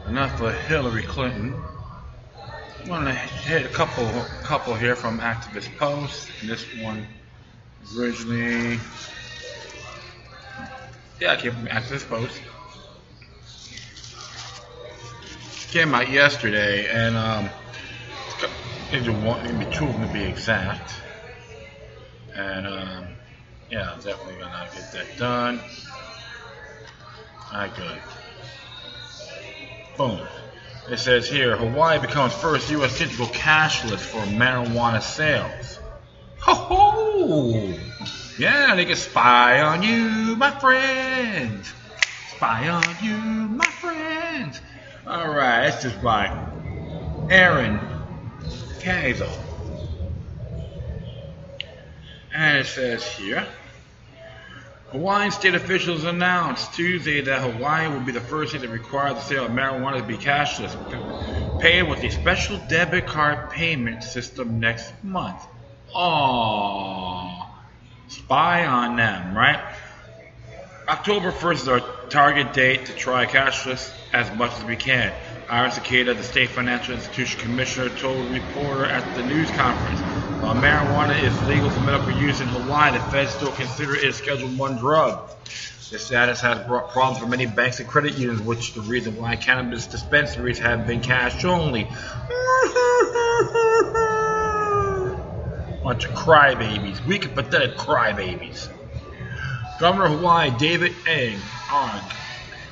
enough of Hillary Clinton. I'm going to hit a couple here from Activist Post. And this one originally, I came from Activist Post. Came out yesterday, and maybe two of them to be exact. And I'm definitely going to get that done. Alright, good. Boom. It says here, Hawaii becomes first U.S. state to go cashless for marijuana sales. Ho ho! Yeah, they can spy on you, my friends. Spy on you, my friends. Alright, this is by Aaron Kazo. And it says here, Hawaiian state officials announced Tuesday that Hawaii will be the first state to require the sale of marijuana to be cashless, paid with a special debit card payment system next month. Aww. Spy on them, right? October 1st is our target date to try cashless as much as we can. Ira Cicada, the State Financial Institution Commissioner, told a reporter at the news conference. While marijuana is legal for medical use in Hawaii, the feds still consider it a Schedule I drug. This status has brought problems for many banks and credit unions, which is the reason why cannabis dispensaries have been cash only. Bunch of crybabies, weak and pathetic crybabies. Governor of Hawaii David Eng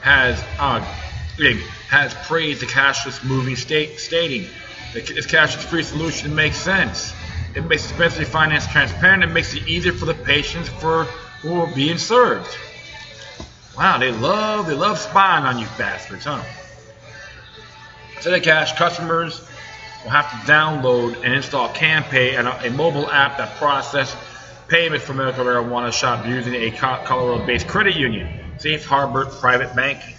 has praised the cashless movement, stating that this cashless-free solution makes sense. It makes dispensary finance transparent. It makes it easier for the patients who are being served. Wow, they love spying on you bastards, huh? Instead of cash, customers will have to download and install CanPay, a mobile app that processes payments for medical marijuana shops using a Colorado-based credit union, Safe Harbor Private Banking.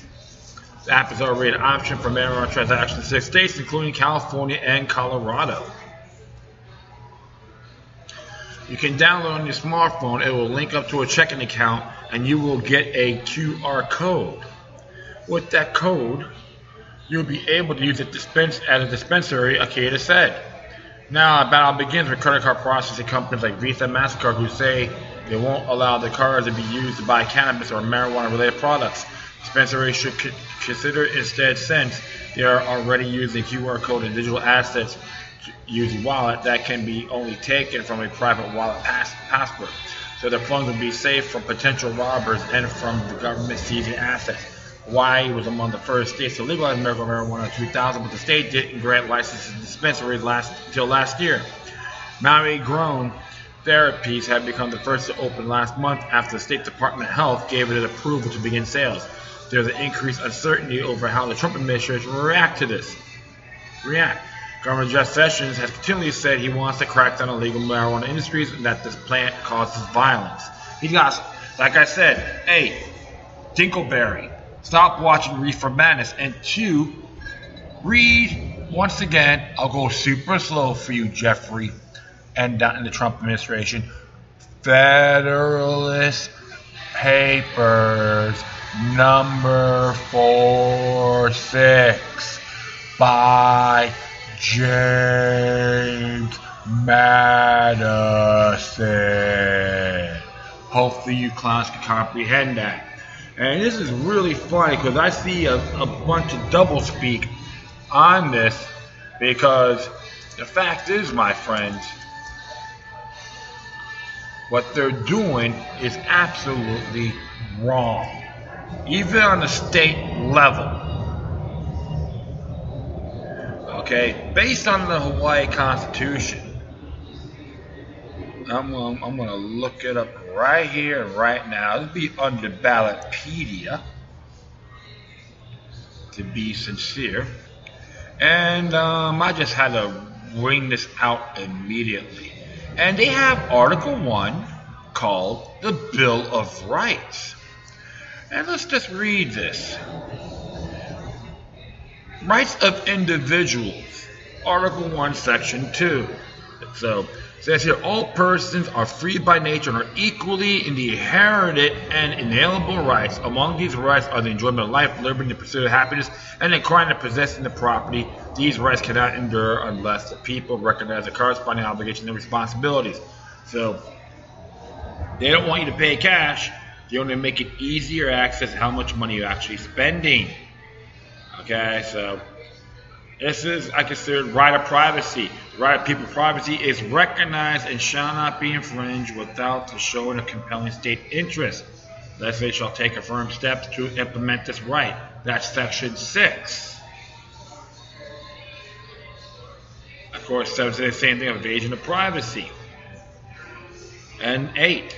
The app is already an option for marijuana transactions in 6 states, including California and Colorado. You can download on your smartphone. It will link up to a checking account, and you will get a QR code. With that code, you'll be able to use it at a dispensary, Akeda said. Now, the battle begins with credit card processing companies like Visa and MasterCard who say they won't allow the cards to be used to buy cannabis or marijuana-related products. Dispensaries should consider instead, since they are already using QR code and digital assets using wallet that can be only taken from a private wallet password. So the funds will be safe from potential robbers and from the government seizing assets. Hawaii was among the first states to legalize medical marijuana in 2000, but the state didn't grant licenses to dispensaries until last year. Marrow-grown therapies have become the first to open last month after the State Department of Health gave it an approval to begin sales. There's an increased uncertainty over how the Trump administration will react to this. Governor Jeff Sessions has continually said he wants to crack down on illegal marijuana industries and that this plant causes violence. He got, like I said, hey, Dinkleberry, stop watching Reefer Madness. And 2, read, once again, I'll go super slow for you, Jeffrey, and not in the Trump administration, Federalist Papers number 46 by James Madison. Hopefully you clowns can comprehend that. And this is really funny because I see a bunch of doublespeak on this, because the fact is, my friends, what they're doing is absolutely wrong, even on the state level. Okay, based on the Hawaii Constitution, I'm gonna look it up right here and right now. It'll be under Ballotpedia, to be sincere. And I just had to ring this out immediately. And they have Article 1 called the Bill of Rights. And let's just read this. Rights of individuals, Article 1, Section 2. So, it says here, all persons are free by nature and are equally in the inherited and inalienable rights. Among these rights are the enjoyment of life, liberty, the pursuit of happiness, and the crime of possessing the property. These rights cannot endure unless the people recognize the corresponding obligations and responsibilities. So, they don't want you to pay cash. They want to make it easier to access how much money you're actually spending. Okay, so this is, I consider, right of privacy. The right of people's privacy is recognized and shall not be infringed without the showing of compelling state interest, lest they shall take firm steps to implement this right. That's Section 6. Of course, says the same thing of invasion of privacy. And 8.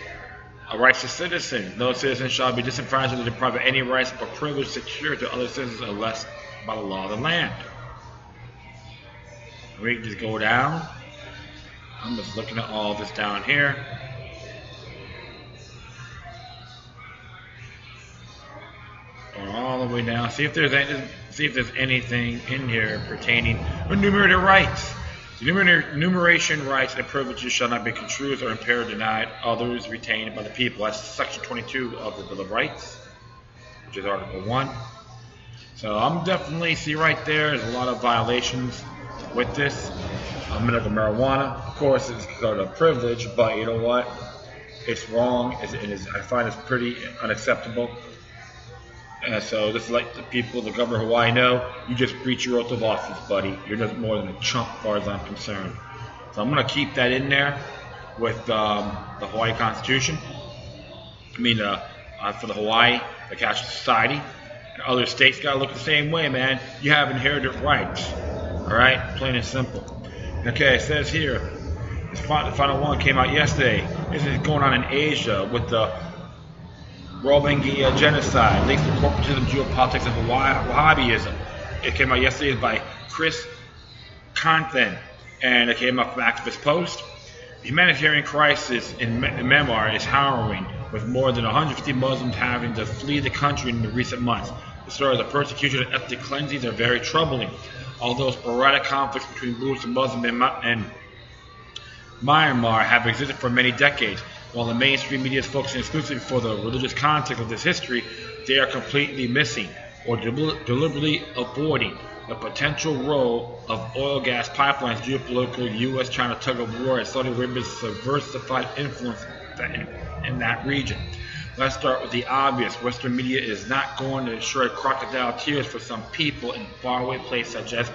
A rights to citizens. No citizen shall be disenfranchised or deprived of any rights or privilege secured to other citizens unless by the law of the land. We can just go down. I'm just looking at all this down here. Going all the way down. See if there's anything in here pertaining to enumerated rights. The enumeration rights and privileges shall not be construed or impaired or denied others retained by the people. That's Section 22 of the Bill of Rights, which is Article 1. So I'm definitely, see right there, there's a lot of violations with this. Medical marijuana, of course, it's called a privilege, but you know what? It's wrong. I find it's pretty unacceptable. And so this is like the people, the governor of Hawaii know, you just breach your oath of office, buddy. You're nothing more than a chump as far as I'm concerned. So I'm going to keep that in there with the Hawaii Constitution. For the Hawaii, the Cashless Society. And other states got to look the same way, man. You have inherited rights. Alright? Plain and simple. Okay, it says here, the final one came out yesterday. This is going on in Asia with the Rohingya genocide, links to corporatism, geopolitics, and Wahhabism. It came out yesterday by Chris Conthen, and it came up from Activist Post. The humanitarian crisis in Myanmar is harrowing, with more than 150 Muslims having to flee the country in the recent months. The stories of persecution and ethnic cleansing are very troubling. Although sporadic conflicts between groups of Muslims and Myanmar have existed for many decades, while the mainstream media is focusing exclusively for the religious context of this history, they are completely missing or deliberately avoiding the potential role of oil gas pipelines, geopolitical U.S.-China tug-of-war, and Saudi Arabia's subversified influence in that region. Let's start with the obvious. Western media is not going to shed crocodile tears for some people in faraway places such as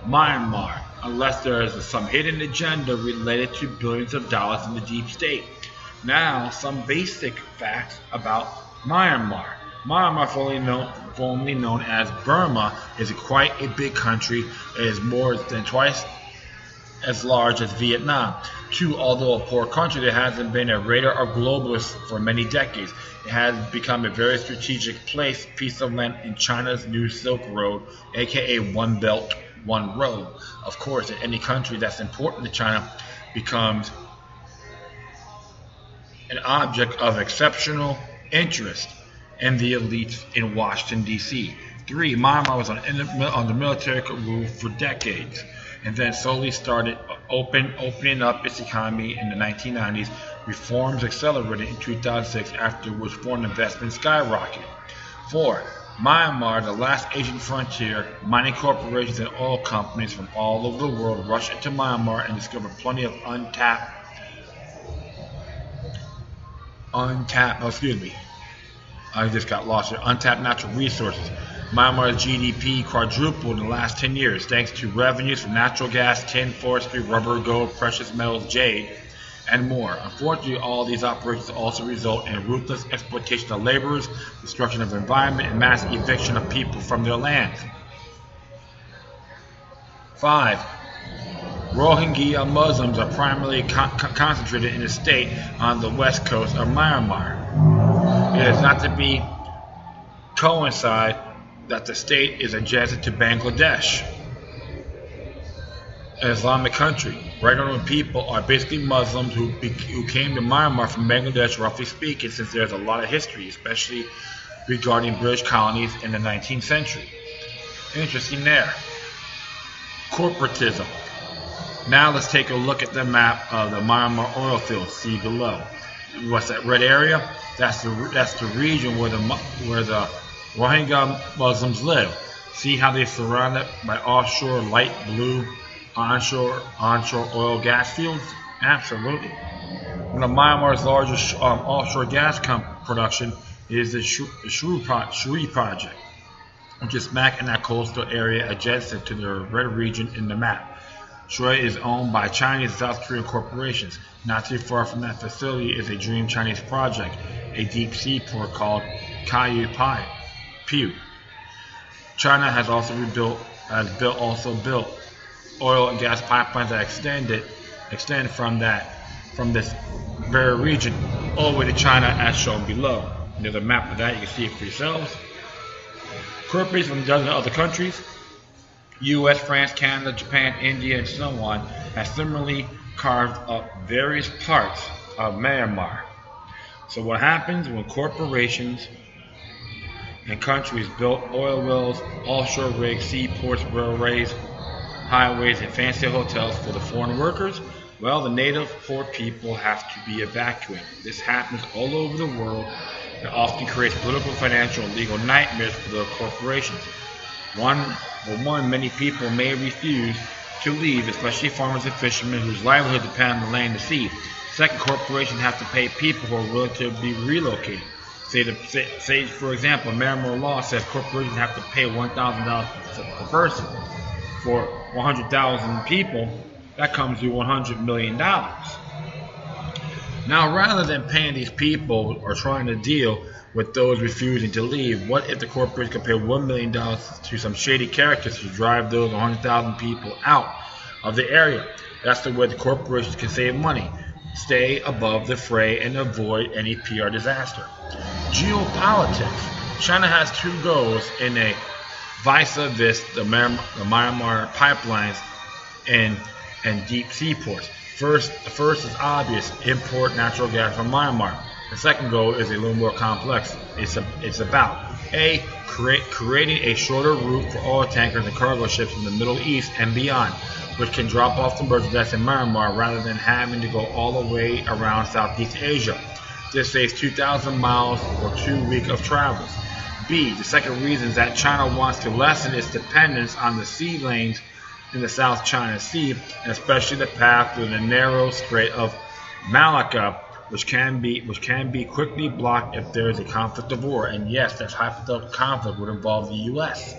Myanmar, unless there is some hidden agenda related to billions of dollars in the deep state. Now, some basic facts about Myanmar. Myanmar, formerly known as Burma, is quite a big country. It is more than twice as large as Vietnam. 2. Although a poor country, there hasn't been a radar of globalists for many decades. It has become a very strategic piece of land in China's new Silk Road, aka One Belt, One Road. Of course, in any country that's important to China becomes an object of exceptional interest in the elites in Washington, D.C. 3. Myanmar was under military rule for decades, and then slowly started opening up its economy in the 1990s. Reforms accelerated in 2006, after which foreign investment skyrocketed. 4. Myanmar, the last Asian frontier, mining corporations and oil companies from all over the world rushed into Myanmar and discovered plenty of untapped natural resources. Myanmar's GDP quadrupled in the last 10 years thanks to revenues from natural gas, tin, forestry, rubber, gold, precious metals, jade, and more. Unfortunately, all these operations also result in ruthless exploitation of laborers, destruction of the environment, and mass eviction of people from their lands. 5. Rohingya Muslims are primarily concentrated in the state on the west coast of Myanmar. It is not to be coincide that the state is adjacent to Bangladesh, an Islamic country. Regular people are basically Muslims who came to Myanmar from Bangladesh, roughly speaking, since there's a lot of history, especially regarding British colonies in the 19th century. Interesting there. Corporatism. Now let's take a look at the map of the Myanmar oil fields. See below. What's that red area? That's the region where the Rohingya Muslims live. See how they're surrounded by offshore light blue onshore oil gas fields? Absolutely. One of Myanmar's largest offshore gas production is the Shuri project, which is smack in that coastal area adjacent to the red region in the map. Shuri is owned by Chinese and South Korean corporations. Not too far from that facility is a dream Chinese project, a deep sea port called Kaiyu Piu. China has also built oil and gas pipelines that extend from this very region all the way to China, as shown below. There's a map of that, you can see it for yourselves. Corporations from a dozen other countries, US, France, Canada, Japan, India, and so on, have similarly carved up various parts of Myanmar. So what happens when corporations and countries built oil wells, offshore rigs, seaports, railways, highways, and fancy hotels for the foreign workers? Well, the native poor people have to be evacuated. This happens all over the world and often creates political, financial, and legal nightmares for the corporations. Many people may refuse to leave, especially farmers and fishermen whose livelihood depends on the land and sea. Second, corporations have to pay people who are willing to be relocated. Say for example, Myanmar law says corporations have to pay $1,000 per person. For 100,000 people, that comes to $100 million. Now, rather than paying these people or trying to deal with those refusing to leave, what if the corporation could pay $1 million to some shady characters to drive those 100,000 people out of the area? That's the way the corporations can save money, stay above the fray, and avoid any PR disaster. Geopolitics. China has two goals in a vis-a-vis the Myanmar pipelines and deep sea ports. The first is obvious: import natural gas from Myanmar. The second goal is a little more complex. It's about A. Creating a shorter route for oil tankers and cargo ships in the Middle East and beyond, which can drop off the merchandise in Myanmar rather than having to go all the way around Southeast Asia. This saves 2,000 miles or 2 weeks of travels. B. The second reason is that China wants to lessen its dependence on the sea lanes in the South China Sea, and especially the path through the narrow Strait of Malacca, which can be quickly blocked if there is a conflict of war. And yes, that hypothetical conflict would involve the U.S.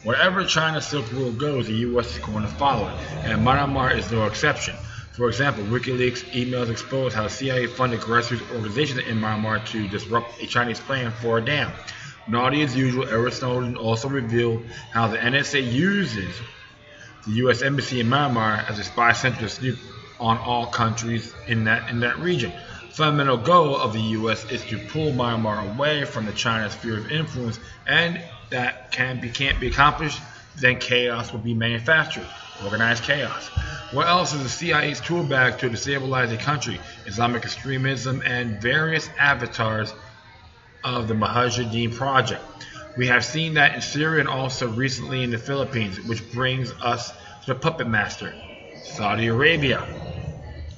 Wherever China's Silk Road goes, the U.S. is going to follow it, and Myanmar is no exception. For example, WikiLeaks emails expose how the CIA funded grassroots organizations in Myanmar to disrupt a Chinese plan for a dam. Naughty as usual, Edward Snowden also revealed how the NSA uses The U.S. Embassy in Myanmar as a spy center to snoop on all countries in that region. The fundamental goal of the U.S. is to pull Myanmar away from the China's sphere of influence, and that can't be accomplished. Then chaos will be manufactured, organized chaos. What else is the CIA's tool bag to destabilize a country? Islamic extremism and various avatars of the Mujahideen project. We have seen that in Syria and also recently in the Philippines, which brings us to the puppet master, Saudi Arabia.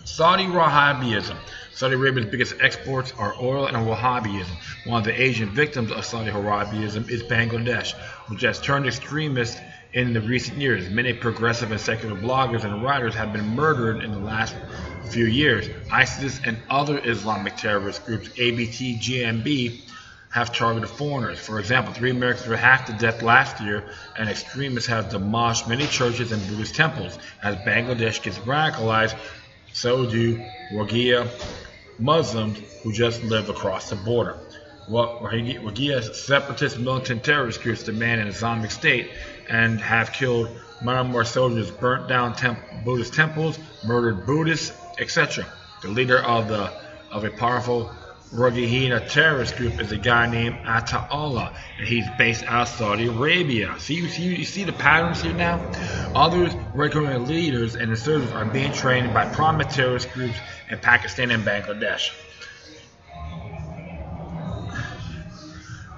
Saudi Wahhabism. Saudi Arabia's biggest exports are oil and Wahhabism. One of the Asian victims of Saudi Wahhabism is Bangladesh, which has turned extremist in the recent years. Many progressive and secular bloggers and writers have been murdered in the last few years. ISIS and other Islamic terrorist groups, ABT, GMB, have targeted foreigners. For example, 3 Americans were hacked to death last year, and extremists have demolished many churches and Buddhist temples. As Bangladesh gets radicalized, so do Rohingya Muslims who just live across the border. Rohingya separatist militant terrorist groups demand an Islamic state and have killed Myanmar soldiers, burnt down Buddhist temples, murdered Buddhists, etc. The leader of a powerful Rohingya terrorist group is a guy named Ataullah, and he's based out of Saudi Arabia. You see the patterns here now? Others regular leaders and insurgents are being trained by prominent terrorist groups in Pakistan and Bangladesh.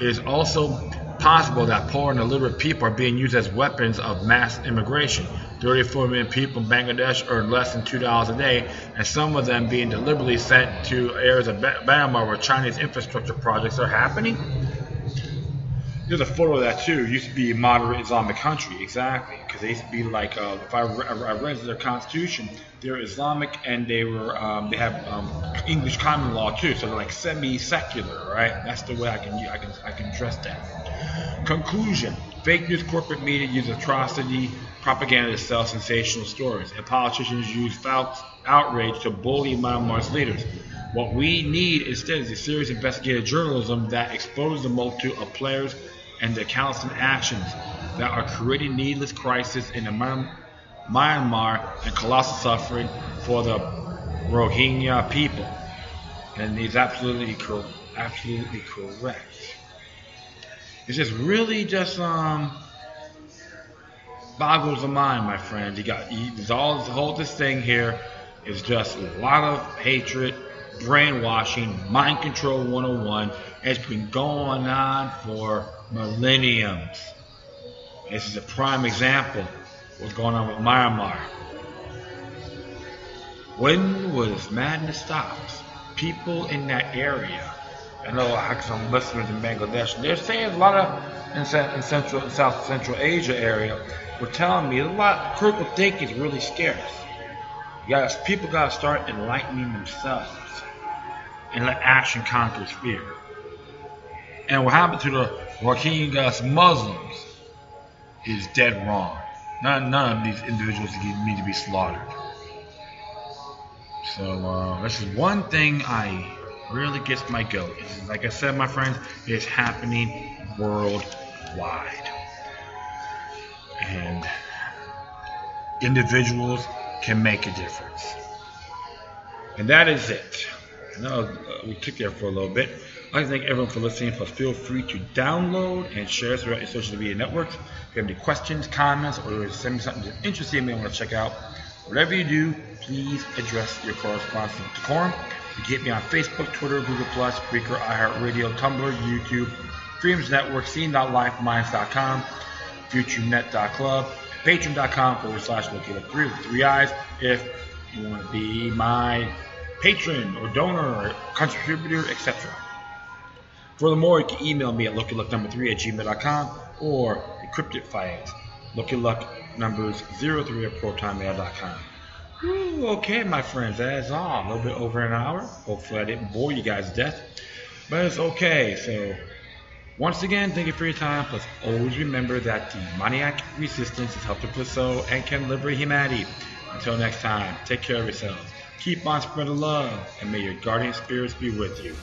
It is also possible that poor and illiterate people are being used as weapons of mass immigration. 34 million people in Bangladesh earn less than $2 a day, and some of them being deliberately sent to areas of Myanmar where Chinese infrastructure projects are happening. There's a photo of that too. It used to be a moderate Islamic country, exactly, because they used to be like, if I read their constitution, they're Islamic and they have English common law too, so they're like semi-secular, right? That's the way I can address that. Conclusion: fake news, corporate media use atrocity propaganda to sell sensational stories, and politicians use false outrage to bully Myanmar's leaders. What we need instead is a serious investigative journalism that exposes the multitude of players and their countless actions that are creating needless crisis in Myanmar and colossal suffering for the Rohingya people. And he's absolutely correct. It's just really just boggles the mind, my friend. This thing here is just a lot of hatred, brainwashing, mind control 101. It's been going on for millenniums. This is a prime example of what's going on with Myanmar. When will this madness stop? People in that area, I know I have some listeners in Bangladesh, they're saying a lot of in South Central Asia area were telling me a lot of critical thinking is really scarce. People got to start enlightening themselves and let action conquer fear. And what happened to the Rohingya Muslims is dead wrong. None of these individuals need to be slaughtered. So this is one thing I really gets my goat. Like I said, my friends, it's happening worldwide. And individuals can make a difference. And that is it. I know we took there for a little bit. I'd like to thank everyone for listening. Plus, feel free to download and share us throughout your social media networks. If you have any questions, comments, or send me something that's interesting you want to check out, whatever you do, please address your correspondence with decorum. You can hit me on Facebook, Twitter, Google+, Spreaker, iHeartRadio, Tumblr, YouTube, Freedoms Network, scene.lifeminds.com, futurenet.club, patreon.com/LookYLook3 with 3 eyes if you want to be my patron or donor or contributor, etc. Furthermore, you can email me at lookylook3@gmail.com or encrypted files, lookylook03@protonmail.com. Okay, my friends, that's all. A little bit over an hour. Hopefully I didn't bore you guys to death, but it's okay. So once again, thank you for your time. Plus, always remember that the demoniac resistance is helped to soul and can liberate humanity. Until next time, take care of yourselves. Keep on spreading love, and may your guardian spirits be with you.